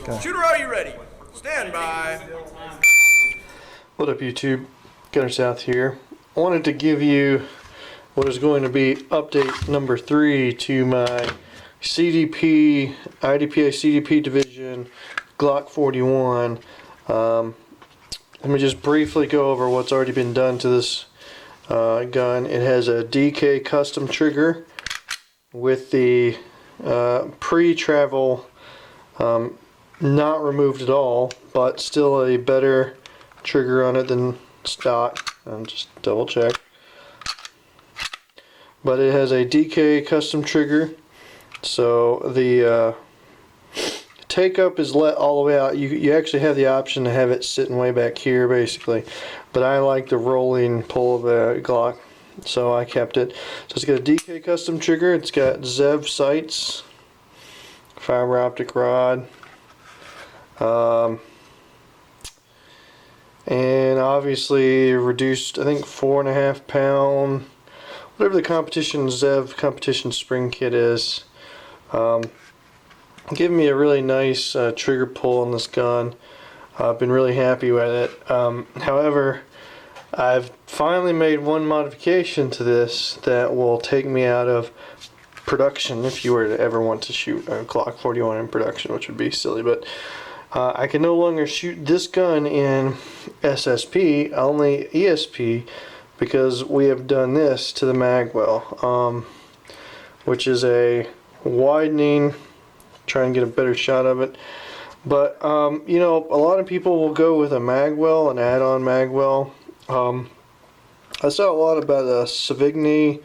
Okay. Shooter, are you ready? Stand by. What up, YouTube? Gunner South here. I wanted to give you what is going to be update number 3 to my CDP, IDPA CDP division, Glock 41. Let me just briefly go over what's already been done to this gun. It has a DK custom trigger with the pre-travel not removed at all, but still a better trigger on it than stock. Just double check. But it has a DK custom trigger, so the take up is let all the way out. You actually have the option to have it sitting way back here basically, but I like the rolling pull of a Glock, so I kept it. So it's got a DK custom trigger, it's got ZEV sights, fiber optic rod, and obviously reduced, I think 4.5 pound, whatever the competition ZEV competition spring kit is. Giving me a really nice trigger pull on this gun. I've been really happy with it. However, I've finally made one modification to this that will take me out of production if you were to ever want to shoot a Glock 41 in production, which would be silly, but I can no longer shoot this gun in SSP, only ESP, because we have done this to the Magwell, which is a widening, try and get a better shot of it. But you know, a lot of people will go with a Magwell, an add-on Magwell. I saw a lot about a Savigny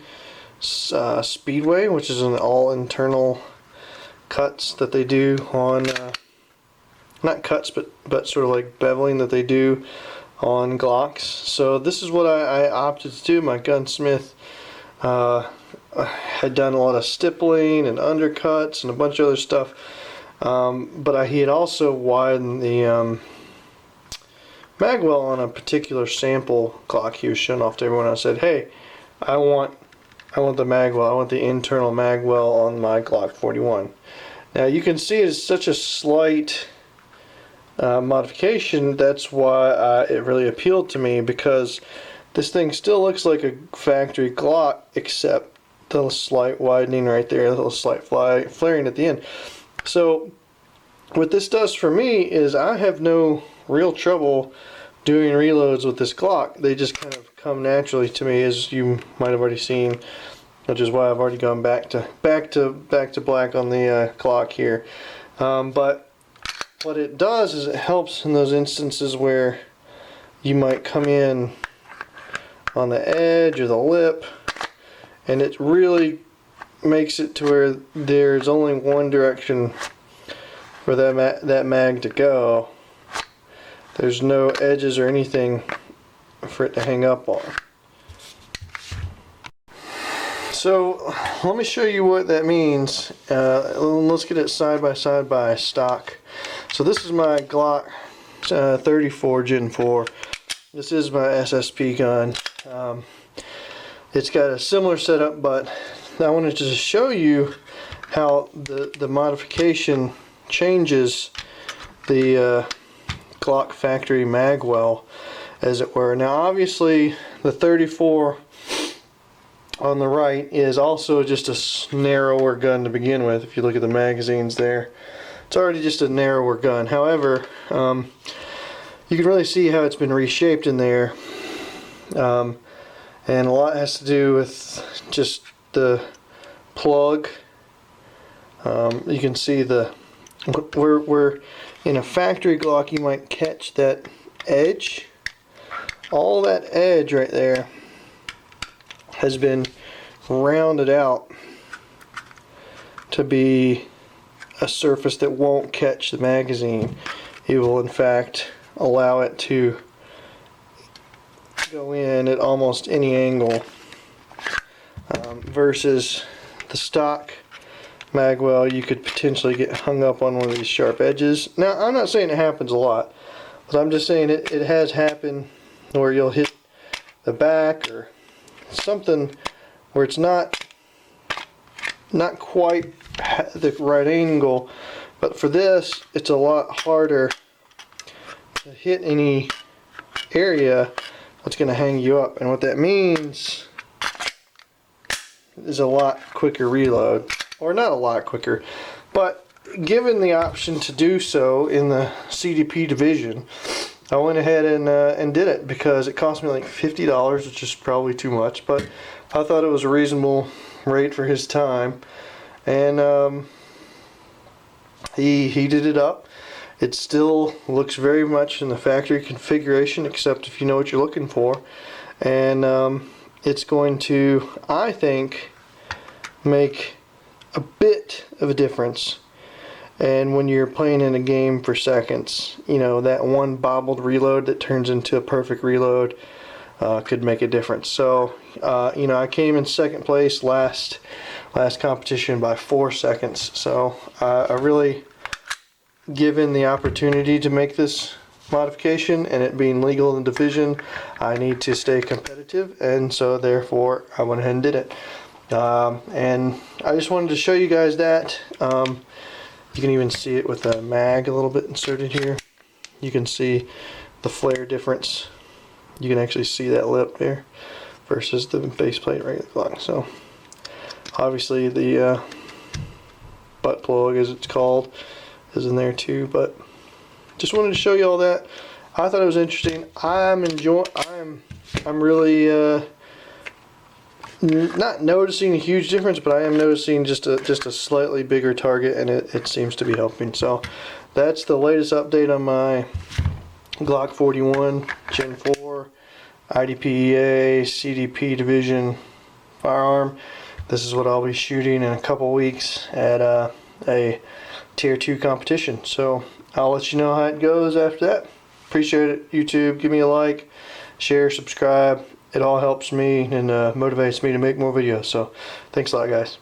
Speedway, which is an all internal cuts that they do on not cuts, but sort of like beveling that they do on Glocks. So this is what I opted to do. My gunsmith had done a lot of stippling and undercuts and a bunch of other stuff, but he had also widened the Magwell on a particular sample Glock he was showing off to everyone. I said, hey, I want the Magwell, I want the internal Magwell on my Glock 41. Now you can see it's such a slight modification. That's why it really appealed to me, because this thing still looks like a factory Glock, except the slight widening right there, a little slight flaring at the end. So what this does for me is I have no real trouble doing reloads with this Glock. They just kind of come naturally to me, as you might have already seen, which is why I've already gone back to black on the Glock here. But what it does is it helps in those instances where you might come in on the edge or the lip, and it really makes it to where there's only one direction for that mag to go. There's no edges or anything for it to hang up on. So let me show you what that means. Let's get it side by side by stock. So this is my Glock 34 Gen 4. This is my SSP gun. It's got a similar setup, but I wanted to just show you how the modification changes the Glock factory Magwell, as it were. Now obviously the 34 on the right is also just a narrower gun to begin with. If you look at the magazines there, it's already just a narrower gun. However, you can really see how it's been reshaped in there, and a lot has to do with just the plug. You can see where in a factory Glock you might catch that edge. All that edge right there has been rounded out to be a surface that won't catch the magazine. It will in fact allow it to go in at almost any angle, versus the stock Magwell, you could potentially get hung up on one of these sharp edges. Now I'm not saying it happens a lot, but I'm just saying it has happened where you'll hit the back or something where it's not quite the right angle But for this, it's a lot harder to hit any area that's going to hang you up. And what that means is a lot quicker reload. Or not a lot quicker, but given the option to do so in the CDP division, I went ahead and did it because it cost me like $50, which is probably too much, but I thought it was a reasonable rate for his time. And he did it up. It still looks very much in the factory configuration, except if you know what you're looking for. And it's going to, I think, make a bit of a difference. And when you're playing in a game for seconds, you know, that one bobbled reload that turns into a perfect reload could make a difference. So, you know, I came in second place last competition by 4 seconds. So I really, given the opportunity to make this modification and it being legal in the division, I need to stay competitive, and so therefore I went ahead and did it. And I just wanted to show you guys that. You can even see it with a mag a little bit inserted here. You can see the flare difference. You can actually see that lip there versus the base plate right at the Glock. So obviously the butt plug, as it's called, is in there too. But just wanted to show you all that. I thought it was interesting. I'm really not noticing a huge difference, but I am noticing just a slightly bigger target, and it seems to be helping. So that's the latest update on my Glock 41 Gen 4 IDPA CDP division firearm. This is what I'll be shooting in a couple weeks at a tier 2 competition. So I'll let you know how it goes after that. Appreciate it, YouTube. Give me a like, share, subscribe. It all helps me and motivates me to make more videos. So thanks a lot, guys.